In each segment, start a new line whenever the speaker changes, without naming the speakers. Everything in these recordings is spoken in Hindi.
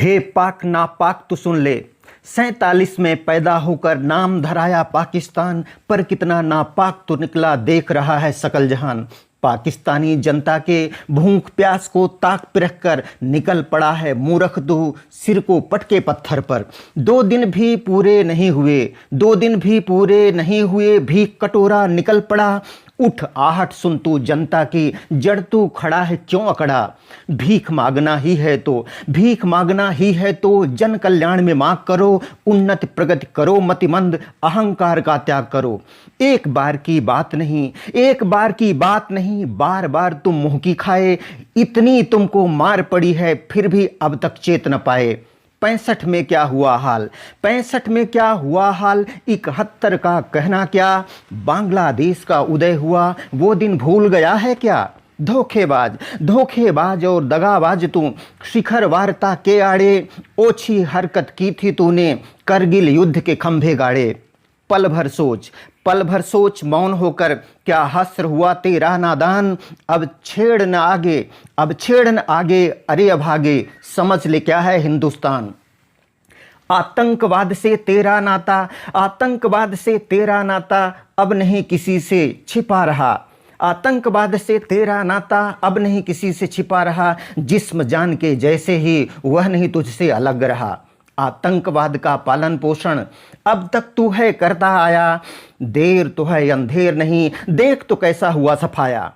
हे पाक नापाक तू सुन ले, 47 में पैदा होकर नाम धराया पाकिस्तान, पर कितना नापाक तो निकला देख रहा है सकल जहान। पाकिस्तानी जनता के भूख प्यास को ताक पे रखकर निकल पड़ा है मूर्ख तू सिर को पटके पत्थर पर। 2 दिन भी पूरे नहीं हुए, 2 दिन भी पूरे नहीं हुए, भीख कटोरा निकल पड़ा। उठ आहट सुन तू जनता की, जड़ तू खड़ा है क्यों अकड़ा। भीख मांगना ही है तो, भीख मांगना ही है तो जन कल्याण में मांग करो। उन्नति प्रगति करो मतिमंद, अहंकार का त्याग करो। एक बार की बात नहीं, एक बार की बात नहीं, बार बार तुम मुंह की खाए। इतनी तुमको मार पड़ी है फिर भी अब तक चेत न पाए। 65 में क्या हुआ हाल, 65 में क्या हुआ हाल, 71 का कहना क्या। बांग्लादेश का उदय हुआ वो दिन भूल गया है क्या। धोखेबाज धोखेबाज और दगाबाज तू, शिखर वार्ता के आड़े ओछी हरकत की थी तूने, करगिल युद्ध के खंभे गाड़े। पल भर सोच मौन होकर, क्या हस्र हुआ तेरा नादान। अब छेड़ न आगे, अब छेड़ न आगे, अरे अभागे समझ ले क्या है हिंदुस्तान। आतंकवाद से तेरा नाता, आतंकवाद से तेरा नाता अब नहीं किसी से छिपा रहा। आतंकवाद से तेरा नाता अब नहीं किसी से छिपा रहा। जिस्म जान के जैसे ही वह नहीं तुझसे अलग रहा। आतंकवाद का पालन पोषण अब तक तू है करता आया। देर तो है अंधेर नहीं, देख तो कैसा हुआ सफाया।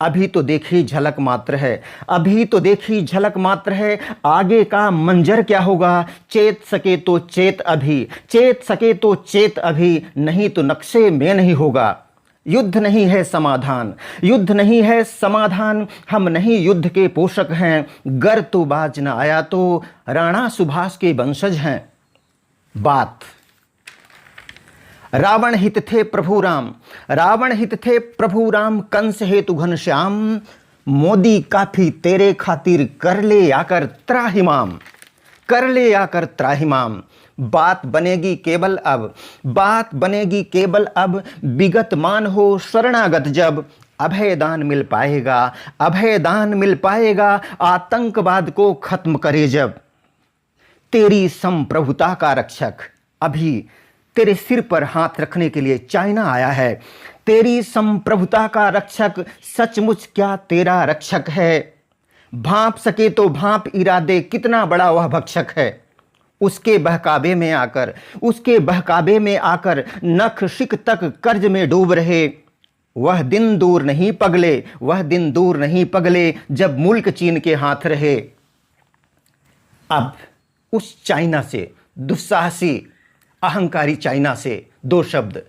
अभी तो देखी झलक मात्र है, अभी तो देखी झलक मात्र है, आगे का मंजर क्या होगा। चेत सके तो चेत अभी, चेत सके तो चेत अभी, नहीं तो नक्शे में नहीं होगा। युद्ध नहीं है समाधान, युद्ध नहीं है समाधान, हम नहीं युद्ध के पोषक हैं। गर तो बाज न आया तो राणा सुभाष के वंशज हैं। बात रावण हित थे प्रभु राम, रावण हित थे प्रभु राम, कंस हेतु घनश्याम। मोदी काफी तेरे खातिर कर ले आकर त्राहिमाम, कर ले आकर त्राहिमाम। बात बनेगी केवल अब, बात बनेगी केवल अब, विगत मान हो शरणागत जब। अभय दान मिल पाएगा, अभय दान मिल पाएगा, आतंकवाद को खत्म करे जब। तेरी संप्रभुता का रक्षक अभी तेरे सिर पर हाथ रखने के लिए चाइना आया है। तेरी संप्रभुता का रक्षक सचमुच क्या तेरा रक्षक है। भांप सके तो भांप इरादे, कितना बड़ा वह भक्षक है। उसके बहकावे में आकर, उसके बहकावे में आकर नख शिक तक कर्ज में डूब रहे। वह दिन दूर नहीं पगले, वह दिन दूर नहीं पगले, जब मुल्क चीन के हाथ रहे। अब उस चाइना से, दुस्साहसी अहंकारी चाइना से 2 शब्द।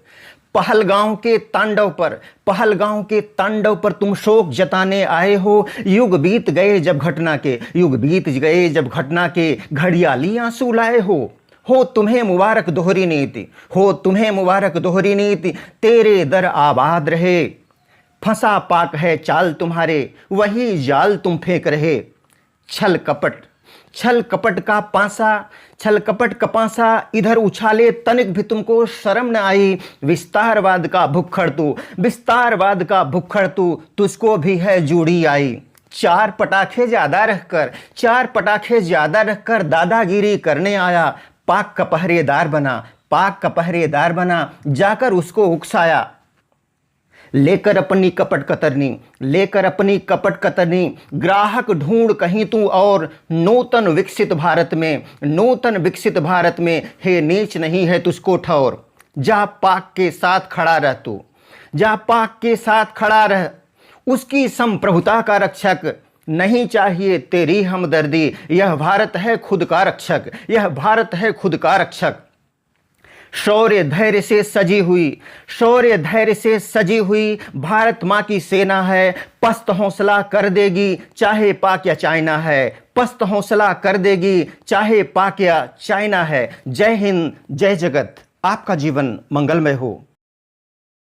पहलगांव के तांडव पर, पहलगांव के तांडव पर तुम शोक जताने आए हो। युग बीत गए जब घटना के, युग बीत गए जब घटना के, घड़ियाली आंसू लाए हो तुम्हें मुबारक दोहरी नीति, हो तुम्हें मुबारक दोहरी नीति, तेरे दर आबाद रहे। फंसा पाक है चाल तुम्हारे, वही जाल तुम फेंक रहे। छल कपट, छल कपट का पासा, छल कपट का पासा इधर उछाले, तनिक भी तुमको शर्म न आई। विस्तारवाद का भुक्खड़ तू, विस्तारवाद का भुक्खड़ तू, तुझको भी है जूड़ी आई। 4 पटाखे ज्यादा रखकर, 4 पटाखे ज्यादा रखकर दादागिरी करने आया। पाक का पहरेदार बना, पाक का पहरेदार बना, जाकर उसको उकसाया। लेकर अपनी कपट कतरनी, लेकर अपनी कपट कतरनी, ग्राहक ढूंढ कहीं तू और। नूतन विकसित भारत में, नूतन विकसित भारत में, हे नीच नहीं है तुझको ठौर। जा पाक के साथ खड़ा रह तू, जा पाक के साथ खड़ा रह। उसकी संप्रभुता का रक्षक नहीं चाहिए तेरी हमदर्दी। यह भारत है खुद का रक्षक, यह भारत है खुद का रक्षक। शौर्य धैर्य से सजी हुई, शौर्य धैर्य से सजी हुई भारत माँ की सेना है। पस्त हौसला कर देगी चाहे पाक या चाइना है, पस्त हौसला कर देगी चाहे पाक या चाइना है। जय हिंद, जय जगत, आपका जीवन मंगलमय हो।